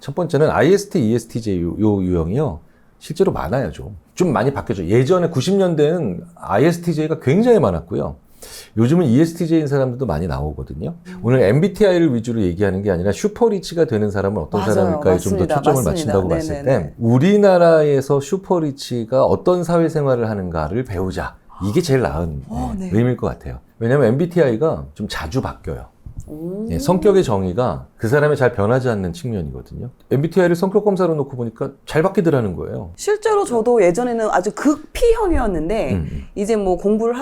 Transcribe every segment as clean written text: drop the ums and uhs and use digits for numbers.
첫 번째는 IST, ESTJ 요 유형이요. 실제로 많아요, 좀. 좀 많이 바뀌었죠. 예전에 90년대는 ISTJ가 굉장히 많았고요. 요즘은 ESTJ인 사람들도 많이 나오거든요. 오늘 MBTI를 위주로 얘기하는 게 아니라 슈퍼리치가 되는 사람은 어떤 맞아요. 사람일까에 좀 더 초점을 맞춘다고 봤을 때 우리나라에서 슈퍼리치가 어떤 사회생활을 하는가를 배우자. 이게 제일 나은 의미일 것 같아요. 왜냐하면 MBTI가 좀 자주 바뀌어요. 예, 성격의 정의가 그 사람이 잘 변하지 않는 측면이거든요. MBTI를 성격 검사로 놓고 보니까 잘 바뀌더라는 거예요. 실제로 저도 예전에는 아주 극 P형이었는데 이제 뭐 공부를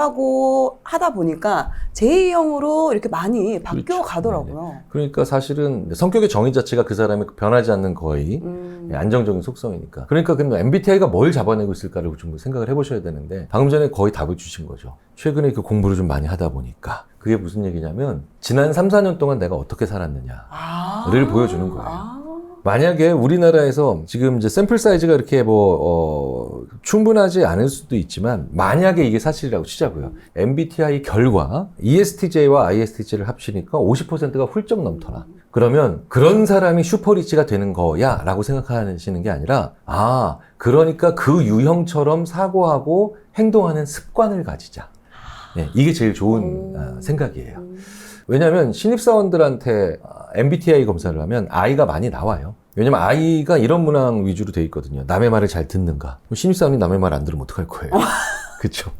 하다 보니까 J형으로 이렇게 많이 바뀌어 그렇죠. 가더라고요. 네. 그러니까 사실은 성격의 정의 자체가 그 사람이 변하지 않는 거의 안정적인 속성이니까. 그러니까 MBTI가 뭘 잡아내고 있을까를 좀 생각을 해보셔야 되는데 방금 전에 거의 답을 주신 거죠. 최근에 그 공부를 좀 많이 하다 보니까 그게 무슨 얘기냐면 지난 3, 4년 동안 내가 어떻게 살았느냐를 보여주는 거예요. 만약에 우리나라에서 지금 이제 샘플 사이즈가 이렇게 충분하지 않을 수도 있지만 만약에 이게 사실이라고 치자고요. MBTI 결과 ESTJ와 ISTJ를 합치니까 50%가 훌쩍 넘더라. 그러면 그런 사람이 슈퍼리치가 되는 거야 라고 생각하시는 게 아니라 그러니까 그 유형처럼 사고하고 행동하는 습관을 가지자. 네, 이게 제일 좋은 생각이에요. 왜냐하면 신입사원들한테 MBTI 검사를 하면 I가 많이 나와요. 왜냐면 I가 이런 문항 위주로 돼 있거든요. 남의 말을 잘 듣는가. 신입사원이 남의 말 안 들으면 어떡할 거예요. 그쵸?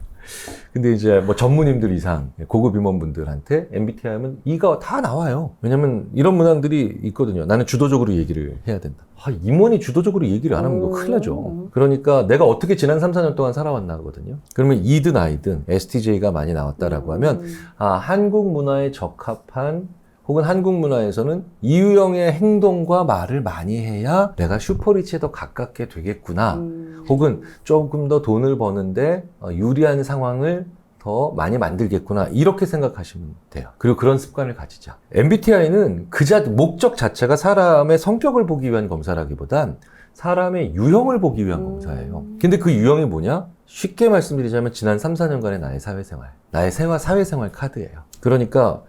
근데 이제 뭐 전무님들 이상 고급 임원분들한테 MBTI 하면 E가 다 나와요. 왜냐면 이런 문항들이 있거든요. 나는 주도적으로 얘기를 해야 된다. 임원이 주도적으로 얘기를 안 하면 큰일 나죠. 그러니까 내가 어떻게 지난 3, 4년 동안 살아왔나 하거든요. 그러면 E든 I든 STJ가 많이 나왔다라고 하면 한국 문화에 적합한 혹은 한국 문화에서는 이 유형의 행동과 말을 많이 해야 내가 슈퍼리치에 더 가깝게 되겠구나. 혹은 조금 더 돈을 버는데 유리한 상황을 더 많이 만들겠구나. 이렇게 생각하시면 돼요. 그리고 그런 습관을 가지자. MBTI는 목적 자체가 사람의 성격을 보기 위한 검사라기보단 사람의 유형을 보기 위한 검사예요. 근데 그 유형이 뭐냐? 쉽게 말씀드리자면 지난 3, 4년간의 나의 사회생활. 나의 사회생활 카드예요. 그러니까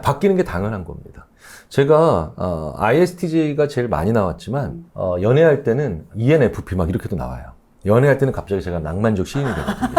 바뀌는 게 당연한 겁니다. 제가 ISTJ가 제일 많이 나왔지만 연애할 때는 ENFP 막 이렇게도 나와요. 연애할 때는 갑자기 제가 낭만적 시인이 되거든요.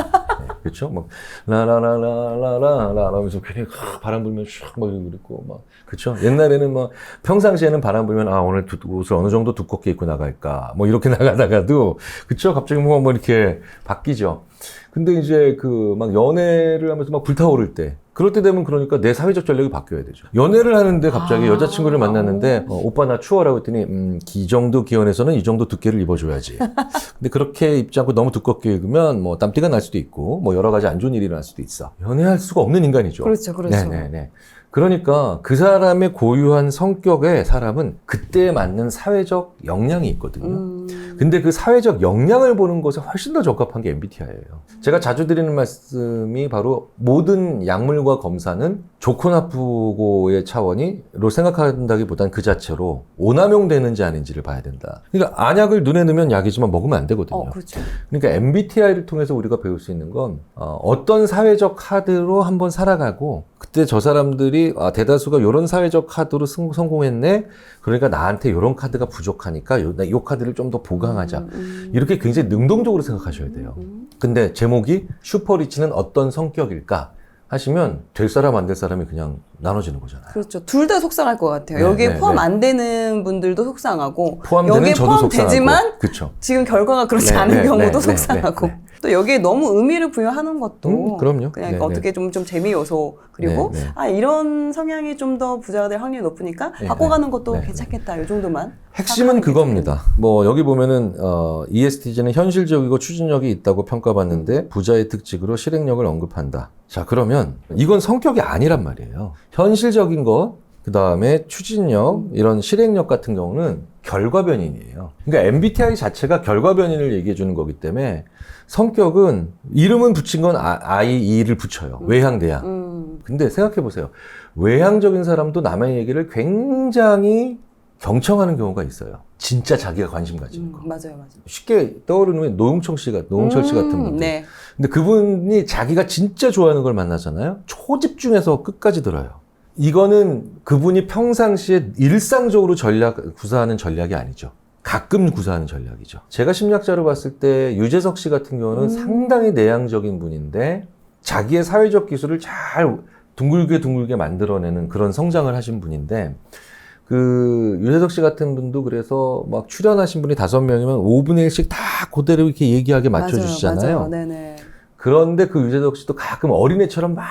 네, 그렇죠? 막 라라라라라라라 하면서 괜히 바람 불면 슉막 이러고 그랬고 막 그렇죠? 옛날에는 막 평상시에는 바람 불면 오늘 옷을 어느 정도 두껍게 입고 나갈까 뭐 이렇게 나가다가도 그렇죠? 갑자기 뭐 이렇게 바뀌죠. 근데 이제 막 연애를 하면서 막 불타오를 때 그럴 때 되면 그러니까 내 사회적 전략이 바뀌어야 되죠. 연애를 하는데 갑자기 여자친구를 만났는데 오빠 나 추워라고 했더니 이 정도 기온에서는 이 정도 두께를 입어줘야지. 근데 그렇게 입지 않고 너무 두껍게 입으면 뭐 땀띠가 날 수도 있고 뭐 여러 가지 안 좋은 일이 일어날 수도 있어. 연애할 수가 없는 인간이죠. 그렇죠. 네네네. 그러니까 그 사람의 고유한 성격의 사람은 그때에 맞는 사회적 역량이 있거든요. 근데 그 사회적 역량을 보는 것에 훨씬 더 적합한 게 MBTI예요. 제가 자주 드리는 말씀이 바로 모든 약물과 검사는 좋고 나쁘고의 차원이로 생각한다기보단 그 자체로 오남용되는지 아닌지를 봐야 된다. 그러니까 안약을 눈에 넣으면 약이지만 먹으면 안 되거든요. 그렇죠. 그러니까 MBTI를 통해서 우리가 배울 수 있는 건 어떤 사회적 카드로 한번 살아가고 그때 저 사람들이 대다수가 이런 사회적 카드로 성공했네. 그러니까 나한테 이런 카드가 부족하니까 이 카드를 좀 더 보강하자. 이렇게 굉장히 능동적으로 생각하셔야 돼요. 근데 제목이 슈퍼리치는 어떤 성격일까 하시면 될 사람 안 될 사람이 그냥 나눠지는 거잖아요. 그렇죠. 둘 다 속상할 것 같아요. 여기에 포함 안 되는 분들도 속상하고 포함되는 저도 포함되지만 그쵸. 지금 결과가 그렇지 않은 경우도 속상하고 또 여기에 너무 의미를 부여하는 것도 그럼요. 그냥 어떻게 좀 재미 요소 그리고 이런 성향이 좀 더 부자가 될 확률이 높으니까 바꿔가는 것도 괜찮겠다. 이 정도만. 핵심은 그겁니다. 뭐 여기 보면은 ESTJ는 현실적이고 추진력이 있다고 평가받는데 부자의 특징으로 실행력을 언급한다. 자, 그러면 이건 성격이 아니란 말이에요. 현실적인 것, 그 다음에 추진력, 이런 실행력 같은 경우는 결과변인이에요. 그러니까 MBTI 자체가 결과변인을 얘기해 주는 거기 때문에 성격은 이름은 붙인 건 I, E를 붙여요. 외향, 내향. 근데 생각해 보세요. 외향적인 사람도 남의 얘기를 굉장히 경청하는 경우가 있어요. 진짜 자기가 관심 가지는 거. 맞아요. 쉽게 떠오르는 게 노홍철 씨 같은 분들. 네. 근데 그분이 자기가 진짜 좋아하는 걸 만나잖아요. 초집중해서 끝까지 들어요. 이거는 그분이 평상시에 일상적으로 구사하는 전략이 아니죠. 가끔 구사하는 전략이죠. 제가 심리학자로 봤을 때 유재석 씨 같은 경우는 상당히 내향적인 분인데 자기의 사회적 기술을 잘 둥글게 만들어내는 그런 성장을 하신 분인데 그 유재석 씨 같은 분도 그래서 막 출연하신 분이 5명이면 5분의 1씩 다 그대로 이렇게 얘기하게 맞춰주시잖아요. 맞아요. 네네. 그런데 그 유재석 씨도 가끔 어린애처럼 막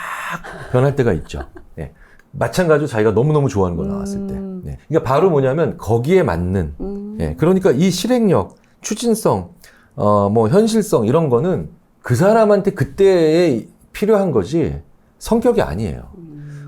변할 때가 있죠. 네. 마찬가지로 자기가 너무너무 좋아하는 거 나왔을 때. 네. 그러니까 바로 뭐냐면 거기에 맞는. 예. 그러니까 이 실행력, 추진성, 뭐 현실성 이런 거는 그 사람한테 그때에 필요한 거지 성격이 아니에요.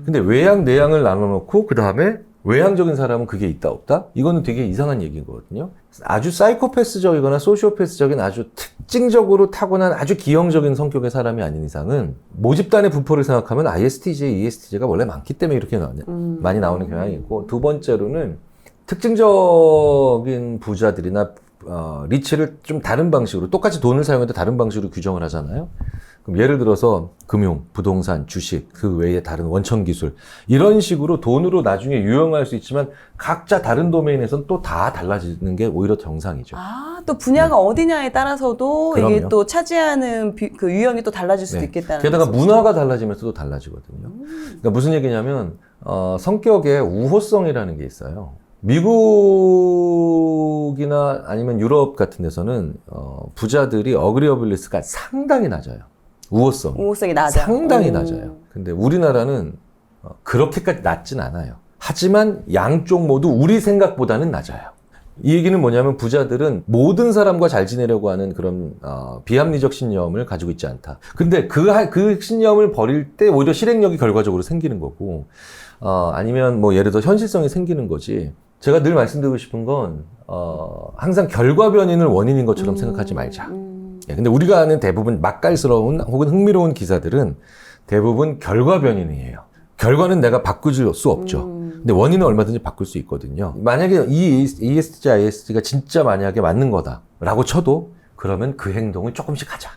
근데 외향, 내향을 나눠놓고 그 다음에 외향적인 사람은 그게 있다 없다? 이거는 되게 이상한 얘기거든요. 아주 사이코패스적이거나 소시오패스적인 아주 특징적으로 타고난 아주 기형적인 성격의 사람이 아닌 이상은 모집단의 분포를 생각하면 ISTJ, ESTJ가 원래 많기 때문에 이렇게 많이 나오는 경향이 있고 두 번째로는 특징적인 부자들이나 리치를 좀 다른 방식으로 똑같이 돈을 사용해도 다른 방식으로 규정을 하잖아요. 그럼 예를 들어서 금융, 부동산, 주식, 그 외에 다른 원천 기술 이런 식으로 돈으로 나중에 유용할 수 있지만 각자 다른 도메인에서는 또 다 달라지는 게 오히려 정상이죠. 아, 또 분야가 어디냐에 따라서도 그럼요. 이게 또 차지하는 그 유형이 또 달라질 수도 네. 있겠다는 게다가 말씀이시죠? 문화가 달라지면서도 달라지거든요. 그러니까 무슨 얘기냐면 성격에 우호성이라는 게 있어요. 미국이나 아니면 유럽 같은 데서는 부자들이 어그리어블리스가 상당히 낮아요. 우호성이 낮아. 상당히 낮아요. 근데 우리나라는 그렇게까지 낮진 않아요. 하지만 양쪽 모두 우리 생각보다는 낮아요. 이 얘기는 뭐냐면 부자들은 모든 사람과 잘 지내려고 하는 그런 비합리적 신념을 가지고 있지 않다. 근데 그 신념을 버릴 때 오히려 실행력이 결과적으로 생기는 거고 아니면 뭐 예를 들어 현실성이 생기는 거지. 제가 늘 말씀드리고 싶은 건 항상 결과 변인을 원인인 것처럼 생각하지 말자. 예, 근데 우리가 아는 대부분 맛깔스러운 혹은 흥미로운 기사들은 대부분 결과 변인이에요. 결과는 내가 바꿀 수 없죠. 근데 원인은 얼마든지 바꿀 수 있거든요. 만약에 이 ESTJ, ISTJ가 진짜 만약에 맞는 거다라고 쳐도 그러면 그 행동을 조금씩 하자.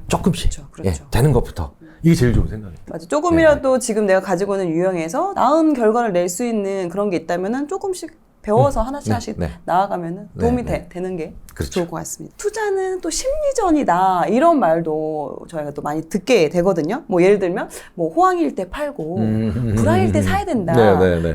조금씩. 그렇죠. 예, 되는 것부터. 이게 제일 좋은 생각입니다. 맞아. 조금이라도 지금 내가 가지고 있는 유형에서 나은 결과를 낼 수 있는 그런 게 있다면은 조금씩 배워서 하나씩 나아가면은 도움이 되는 게 그렇죠. 좋을 것 같습니다. 투자는 또 심리전이다 이런 말도 저희가 또 많이 듣게 되거든요. 뭐 예를 들면 뭐 호황일 때 팔고 불황일 때 사야 된다.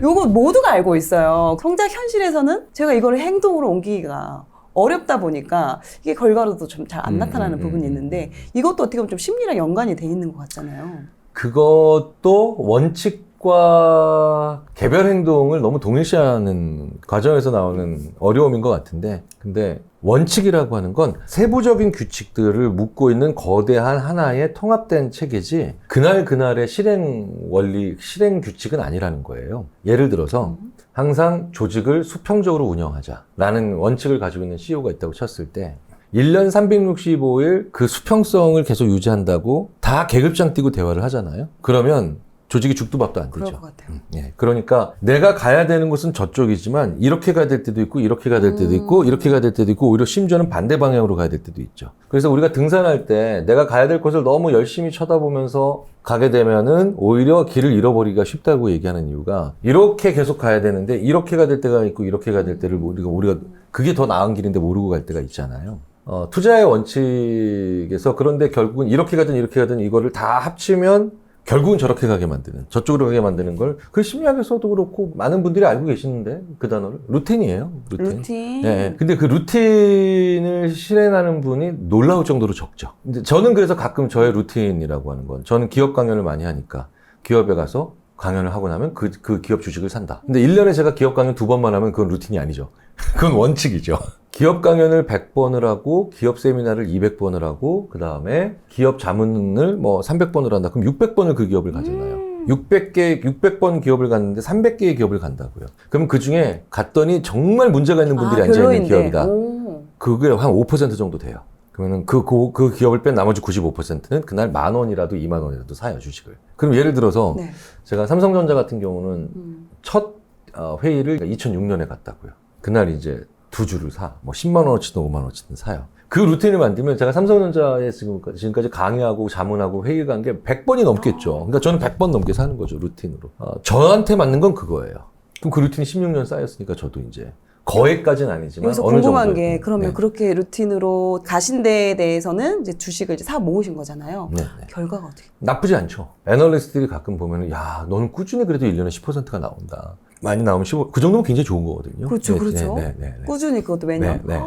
요거 모두가 알고 있어요. 정작 현실에서는 제가 이걸 행동으로 옮기기가 어렵다 보니까 이게 결과로도 좀 잘 안 나타나는 부분이 있는데 이것도 어떻게 보면 좀 심리랑 연관이 돼 있는 것 같잖아요. 그것도 원칙과 개별 행동을 너무 동일시하는 과정에서 나오는 어려움인 것 같은데, 근데 원칙이라고 하는 건 세부적인 규칙들을 묶고 있는 거대한 하나의 통합된 체계지 그날의 실행 원리, 실행 규칙은 아니라는 거예요. 예를 들어서 항상 조직을 수평적으로 운영하자라는 원칙을 가지고 있는 CEO가 있다고 쳤을 때 1년 365일 그 수평성을 계속 유지한다고 다 계급장 띄고 대화를 하잖아요. 그러면 조직이 죽도 밥도 안 되죠. 그럴 것 같아요. 예, 그러니까 내가 가야 되는 곳은 저쪽이지만 이렇게 가야 될 때도 있고 이렇게 가야 될 때도 있고 이렇게 가야 될 때도 있고 오히려 심지어는 반대 방향으로 가야 될 때도 있죠. 그래서 우리가 등산할 때 내가 가야 될 곳을 너무 열심히 쳐다보면서 가게 되면은 오히려 길을 잃어버리기가 쉽다고 얘기하는 이유가 이렇게 계속 가야 되는데 이렇게 가야 될 때가 있고 이렇게 가야 될 때를 우리가 그게 더 나은 길인데 모르고 갈 때가 있잖아요. 투자의 원칙에서 그런데 결국은 이렇게 가든 이거를 다 합치면 결국은 저렇게 가게 만드는, 저쪽으로 가게 만드는 걸, 그 심리학에서도 그렇고, 많은 분들이 알고 계시는데, 그 단어를. 루틴이에요. 루틴. 네. 근데 그 루틴을 실행하는 분이 놀라울 정도로 적죠. 근데 저는 그래서 가끔 저의 루틴이라고 하는 건, 저는 기업 강연을 많이 하니까, 기업에 가서 강연을 하고 나면 그 기업 주식을 산다. 근데 1년에 제가 기업 강연 2번만 하면 그건 루틴이 아니죠. 그건 원칙이죠. 기업 강연을 100번을 하고 기업 세미나를 200번을 하고 그 다음에 기업 자문을 뭐 300번을 한다. 그럼 600번을 그 기업을 가잖아요. 600번 기업을 갔는데 300개의 기업을 간다고요. 그럼 그 중에 갔더니 정말 문제가 있는 분들이 앉아있는 기업이다. 그게 한 5% 정도 돼요. 그러면은 그 기업을 뺀 나머지 95%는 그날 10,000원이라도 20,000원이라도 사요, 주식을. 그럼 예를 들어서 제가 삼성전자 같은 경우는 첫 회의를 2006년에 갔다고요. 그날 이제 2주를 사. 뭐 10만 원어치든 5만 원어치든 사요. 그 루틴을 만들면 제가 삼성전자에 지금까지 강의하고 자문하고 회의 간 게 100번이 넘겠죠. 그러니까 저는 100번 넘게 사는 거죠, 루틴으로. 저한테 맞는 건 그거예요. 그럼 그 루틴이 16년 쌓였으니까 저도 이제 거액까지는 아니지만 여기서 어느 궁금한 정도. 게 그러면 네. 그렇게 루틴으로 가신 데에 대해서는 이제 주식을 이제 사 모으신 거잖아요. 네. 결과가 어떻게? 나쁘지 않죠. 애널리스트들이 가끔 보면 야, 너는 꾸준히 그래도 1년에 10%가 나온다. 많이 나오면 15, 그 정도면 굉장히 좋은 거거든요. 그렇죠, 그렇죠. 꾸준히 그것도 매년. 네.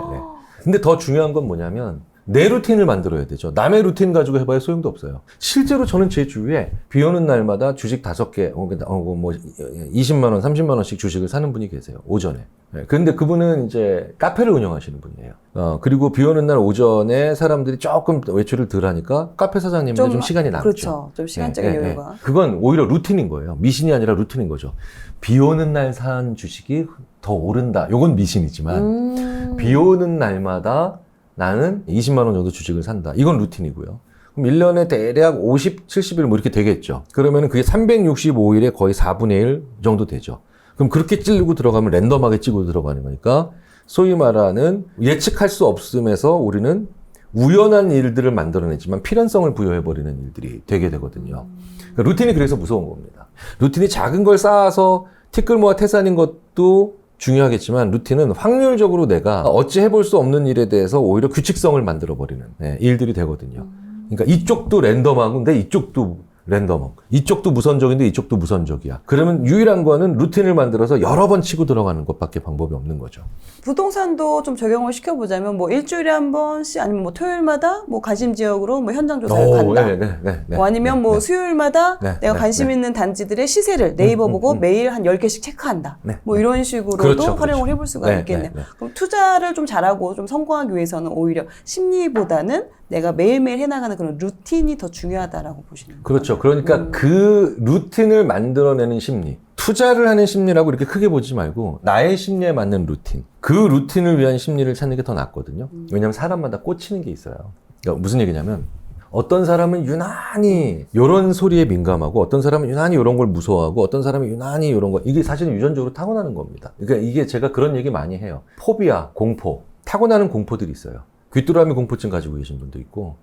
근데 더 중요한 건 뭐냐면 내 루틴을 만들어야 되죠. 남의 루틴 가지고 해봐야 소용도 없어요. 실제로 저는 제 주위에 비 오는 날마다 주식 5개, 뭐 20만 원, 30만 원씩 주식을 사는 분이 계세요. 오전에. 근데 그분은 이제 카페를 운영하시는 분이에요. 그리고 비 오는 날 오전에 사람들이 조금 외출을 덜 하니까 카페 사장님한테 좀 시간이 남죠. 그렇죠. 좀 시간적인 여유가. 그건 오히려 루틴인 거예요. 미신이 아니라 루틴인 거죠. 비 오는 날 산 주식이 더 오른다. 요건 미신이지만 비 오는 날마다 나는 20만 원 정도 주식을 산다. 이건 루틴이고요. 그럼 1년에 대략 50, 70일 뭐 이렇게 되겠죠. 그러면 그게 365일에 거의 4분의 1 정도 되죠. 그럼 그렇게 찌르고 들어가면 랜덤하게 찌고 들어가는 거니까 소위 말하는 예측할 수 없음에서 우리는 우연한 일들을 만들어내지만 필연성을 부여해버리는 일들이 되게 되거든요. 그러니까 루틴이 그래서 무서운 겁니다. 루틴이 작은 걸 쌓아서 티끌모아 태산인 것도 중요하겠지만 루틴은 확률적으로 내가 어찌 해볼 수 없는 일에 대해서 오히려 규칙성을 만들어버리는 일들이 되거든요. 그러니까 이쪽도 랜덤하고 이쪽도 랜덤하고 이쪽도 무선적인데 이쪽도 무선적이야. 그러면 유일한 거는 루틴을 만들어서 여러 번 치고 들어가는 것밖에 방법이 없는 거죠. 부동산도 좀 적용을 시켜보자면 뭐 일주일에 한 번씩 아니면 뭐 토요일마다 뭐 관심 지역으로 뭐 현장 조사를 간다. 뭐 아니면 뭐 수요일마다 내가 관심 있는 단지들의 시세를 네이버 보고 매일 한 10개씩 체크한다. 뭐 이런 식으로도 그렇죠, 활용을 해볼 수가 있겠네요. 그럼 투자를 좀 잘하고 좀 성공하기 위해서는 오히려 심리보다는 내가 매일매일 해나가는 그런 루틴이 더 중요하다라고 보시는 거예요. 그렇죠. 그러니까 그 루틴을 만들어내는 심리. 투자를 하는 심리라고 이렇게 크게 보지 말고 나의 심리에 맞는 루틴. 그 루틴을 위한 심리를 찾는 게 더 낫거든요. 왜냐하면 사람마다 꽂히는 게 있어요. 그러니까 무슨 얘기냐면 어떤 사람은 유난히 이런 소리에 민감하고 어떤 사람은 유난히 이런 걸 무서워하고 어떤 사람은 유난히 이런 거. 이게 사실은 유전적으로 타고나는 겁니다. 그러니까 이게 제가 그런 얘기 많이 해요. 포비아, 공포. 타고나는 공포들이 있어요. 귀뚜라미 공포증 가지고 계신 분도 있고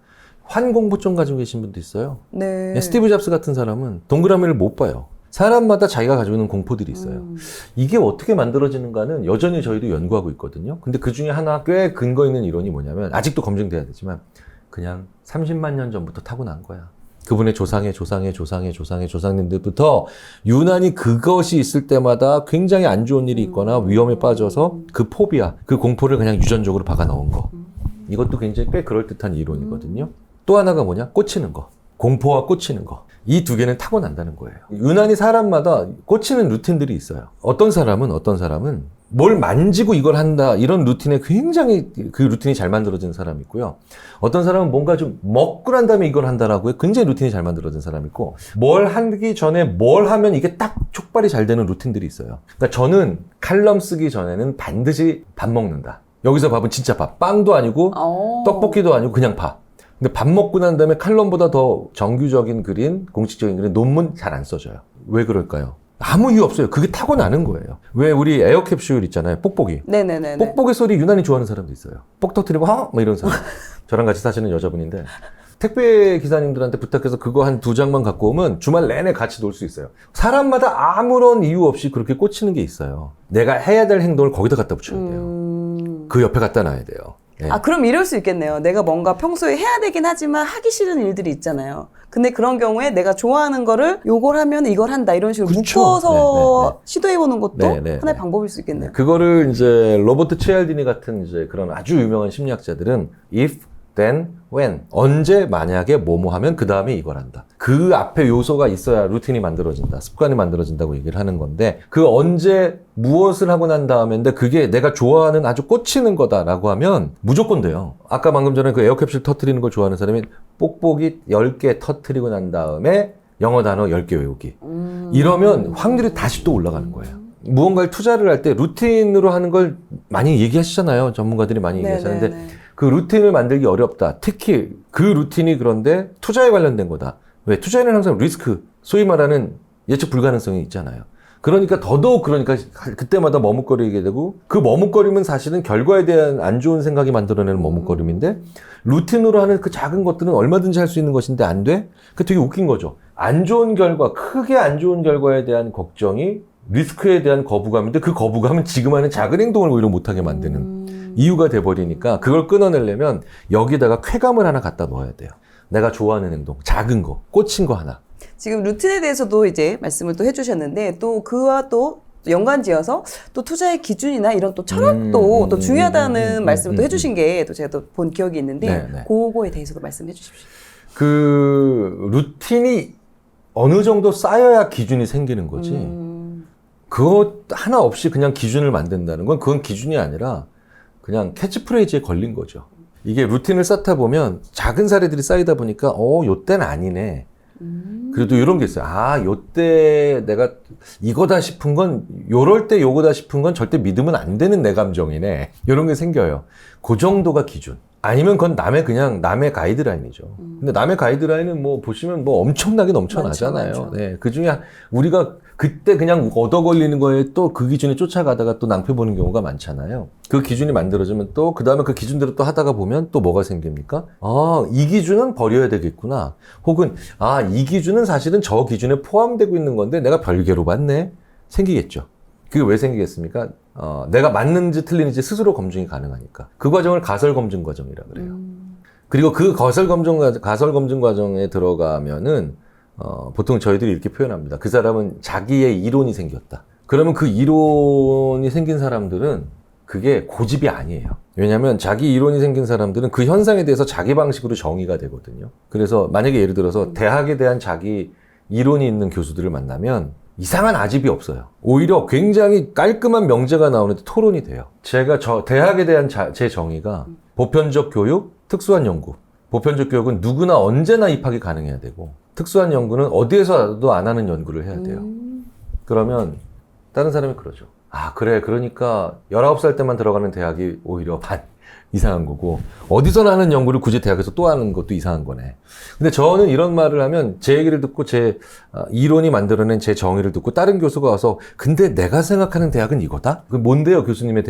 환공포증 가지고 계신 분도 있어요. 네. 스티브 잡스 같은 사람은 동그라미를 못 봐요. 사람마다 자기가 가지고 있는 공포들이 있어요. 이게 어떻게 만들어지는가는 여전히 저희도 연구하고 있거든요. 근데 그 중에 하나 꽤 근거 있는 이론이 뭐냐면 아직도 검증돼야 되지만 그냥 30만 년 전부터 타고난 거야. 그분의 조상님들부터 유난히 그것이 있을 때마다 굉장히 안 좋은 일이 있거나 위험에 빠져서 그 포비아, 그 공포를 그냥 유전적으로 박아 넣은 거. 이것도 굉장히 꽤 그럴듯한 이론이거든요. 또 하나가 뭐냐? 꽂히는 거. 공포와 꽂히는 거. 이 두 개는 타고난다는 거예요. 유난히 사람마다 꽂히는 루틴들이 있어요. 어떤 사람은 뭘 만지고 이걸 한다. 이런 루틴에 굉장히 그 루틴이 잘 만들어진 사람이 있고요. 어떤 사람은 뭔가 좀 먹고 난 다음에 이걸 한다라고 굉장히 루틴이 잘 만들어진 사람이 있고 뭘 하기 전에 뭘 하면 이게 딱 촉발이 잘 되는 루틴들이 있어요. 그러니까 저는 칼럼 쓰기 전에는 반드시 밥 먹는다. 여기서 밥은 진짜 밥. 빵도 아니고 떡볶이도 아니고 그냥 밥. 근데 밥 먹고 난 다음에 칼럼보다 더 정규적인 글인, 공식적인 글인 논문 잘 안 써져요. 왜 그럴까요? 아무 이유 없어요. 그게 타고나는 거예요. 왜 우리 에어캡슐 있잖아요. 뽁뽁이. 네네네. 뽁뽁이 소리 유난히 좋아하는 사람도 있어요. 뽁 터뜨리고 뭐 이런 사람. 저랑 같이 사시는 여자분인데 택배 기사님들한테 부탁해서 그거 한 2장만 갖고 오면 주말 내내 같이 놀 수 있어요. 사람마다 아무런 이유 없이 그렇게 꽂히는 게 있어요. 내가 해야 될 행동을 거기다 갖다 붙여야 돼요. 그 옆에 갖다 놔야 돼요. 네. 그럼 이럴 수 있겠네요. 내가 뭔가 평소에 해야 되긴 하지만 하기 싫은 일들이 있잖아요. 근데 그런 경우에 내가 좋아하는 거를 요걸 하면 이걸 한다 이런 식으로 그렇죠. 묶어서 시도해보는 것도 하나의 방법일 수 있겠네요. 그거를 이제 로버트 치알디니 같은 이제 그런 아주 유명한 심리학자들은 if, then, when. 언제, 만약에, 뭐뭐 하면 그 다음에 이걸 한다. 그 앞에 요소가 있어야 루틴이 만들어진다. 습관이 만들어진다고 얘기를 하는 건데 그 언제 무엇을 하고 난 다음인데 그게 내가 좋아하는 아주 꽂히는 거다라고 하면 무조건 돼요. 아까 방금 전에 그 에어캡슐 터뜨리는 걸 좋아하는 사람이 뽁뽁이 10개 터뜨리고 난 다음에 영어 단어 10개 외우기. 이러면 확률이 다시 또 올라가는 거예요. 무언가를 투자를 할 때 루틴으로 하는 걸 많이 얘기하시잖아요. 전문가들이 많이 얘기하시는데 그 루틴을 만들기 어렵다. 특히 그 루틴이 그런데 투자에 관련된 거다. 왜? 투자에는 항상 리스크, 소위 말하는 예측 불가능성이 있잖아요. 그러니까 더더욱 그러니까 그때마다 머뭇거리게 되고 그 머뭇거림은 사실은 결과에 대한 안 좋은 생각이 만들어내는 머뭇거림인데 루틴으로 하는 그 작은 것들은 얼마든지 할 수 있는 것인데 안 돼? 그게 되게 웃긴 거죠. 안 좋은 결과, 크게 안 좋은 결과에 대한 걱정이 리스크에 대한 거부감인데 그 거부감은 지금 하는 작은 행동을 오히려 못하게 만드는 이유가 돼버리니까 그걸 끊어내려면 여기다가 쾌감을 하나 갖다 넣어야 돼요. 내가 좋아하는 행동, 작은 거, 꽂힌 거 하나. 지금 루틴에 대해서도 이제 말씀을 또 해주셨는데 또 그와 또 연관지어서 또 투자의 기준이나 이런 또 철학도 또 중요하다는 말씀을 또 해주신 게 또 제가 또 본 기억이 있는데 네. 그거에 대해서도 말씀해 주십시오. 그 루틴이 어느 정도 쌓여야 기준이 생기는 거지. 그것 하나 없이 그냥 기준을 만든다는 건 그건 기준이 아니라 그냥 캐치프레이즈에 걸린 거죠. 이게 루틴을 쌓다 보면 작은 사례들이 쌓이다 보니까 요때는 아니네. 그래도 이런 게 있어요. 요때 내가 이거다 싶은 건 요럴 때 요거다 싶은 건 절대 믿으면 안 되는 내 감정이네. 이런 게 생겨요. 그 정도가 기준. 아니면 그건 남의 가이드라인이죠. 근데 남의 가이드라인은 뭐 보시면 뭐 엄청나게 넘쳐나잖아요. 많죠. 네. 그 중에 우리가 그때 그냥 얻어 걸리는 거에 또 그 기준에 쫓아가다가 또 낭패 보는 경우가 많잖아요. 그 기준이 만들어지면 또 그 다음에 그 기준대로 또 하다가 보면 또 뭐가 생깁니까? 이 기준은 버려야 되겠구나. 혹은 이 기준은 사실은 저 기준에 포함되고 있는 건데 내가 별개로 봤네. 생기겠죠. 그게 왜 생기겠습니까? 내가 맞는지 틀리는지 스스로 검증이 가능하니까. 그 과정을 가설 검증 과정이라 그래요. 그리고 그 가설 검증 과정에 들어가면은 보통 저희들이 이렇게 표현합니다. 그 사람은 자기의 이론이 생겼다. 그러면 그 이론이 생긴 사람들은 그게 고집이 아니에요. 왜냐하면 자기 이론이 생긴 사람들은 그 현상에 대해서 자기 방식으로 정의가 되거든요. 그래서 만약에 예를 들어서 대학에 대한 자기 이론이 있는 교수들을 만나면 이상한 아집이 없어요. 오히려 굉장히 깔끔한 명제가 나오는데 토론이 돼요. 제가 대학에 대한 제 정의가 보편적 교육, 특수한 연구. 보편적 교육은 누구나 언제나 입학이 가능해야 되고 특수한 연구는 어디에서도 안 하는 연구를 해야 돼요. 그러면 다른 사람이 그러죠. 그래. 그러니까 19살 때만 들어가는 대학이 오히려 이상한 거고 어디서나 하는 연구를 굳이 대학에서 또 하는 것도 이상한 거네. 근데 저는 이런 말을 하면 제 얘기를 듣고 제 이론이 만들어낸 제 정의를 듣고 다른 교수가 와서 근데 내가 생각하는 대학은 이거다? 그 뭔데요 교수님의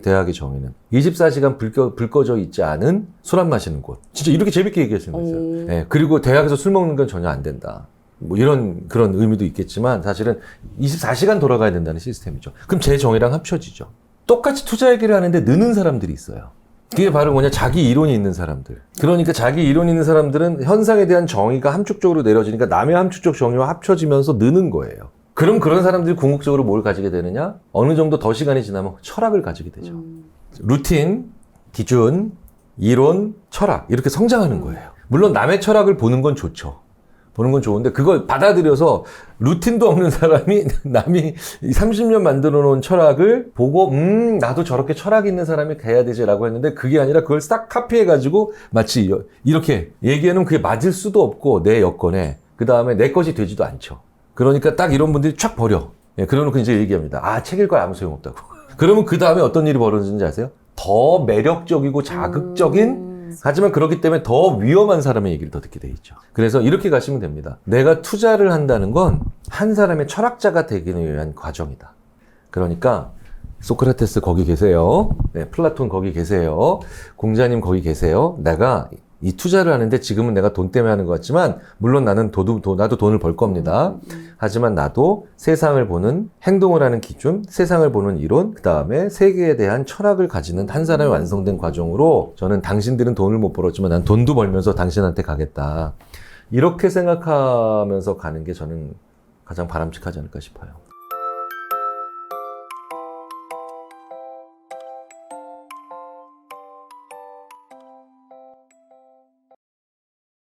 대학의 정의는? 24시간 불 꺼져 있지 않은 술 안 마시는 곳. 진짜 이렇게 재밌게 얘기했으면 됐어요. 네, 그리고 대학에서 술 먹는 건 전혀 안 된다. 뭐 그런 의미도 있겠지만 사실은 24시간 돌아가야 된다는 시스템이죠. 그럼 제 정의랑 합쳐지죠. 똑같이 투자 얘기를 하는데 느는 사람들이 있어요. 그게 바로 뭐냐? 자기 이론이 있는 사람들. 그러니까 자기 이론이 있는 사람들은 현상에 대한 정의가 함축적으로 내려지니까 남의 함축적 정의와 합쳐지면서 느는 거예요. 그럼 그런 사람들이 궁극적으로 뭘 가지게 되느냐? 어느 정도 더 시간이 지나면 철학을 가지게 되죠. 루틴, 기준, 이론, 철학 이렇게 성장하는 거예요. 물론 남의 철학을 보는 건 좋죠. 보는 건 좋은데 그걸 받아들여서 루틴도 없는 사람이 남이 30년 만들어 놓은 철학을 보고 나도 저렇게 철학 있는 사람이 돼야 되지라고 했는데 그게 아니라 그걸 싹 카피해가지고 마치 이렇게 얘기하면 그게 맞을 수도 없고 내 여건에 그 다음에 내 것이 되지도 않죠. 그러니까 딱 이런 분들이 촥 버려. 그러놓고 이제 얘기합니다. 책 읽어야 아무 소용없다고. 그러면 그 다음에 어떤 일이 벌어지는지 아세요? 더 매력적이고 자극적인 하지만 그렇기 때문에 더 위험한 사람의 얘기를 더 듣게 돼 있죠. 그래서 이렇게 가시면 됩니다. 내가 투자를 한다는 건 한 사람의 철학자가 되기 위한 과정이다. 그러니까 소크라테스 거기 계세요. 플라톤 거기 계세요. 공자님 거기 계세요. 내가 이 투자를 하는데 지금은 내가 돈 때문에 하는 것 같지만 물론 나도 돈을 벌 겁니다. 하지만 나도 세상을 보는 행동을 하는 기준, 세상을 보는 이론, 그 다음에 세계에 대한 철학을 가지는 한 사람의 완성된 과정으로 저는 당신들은 돈을 못 벌었지만 난 돈도 벌면서 당신한테 가겠다. 이렇게 생각하면서 가는 게 저는 가장 바람직하지 않을까 싶어요.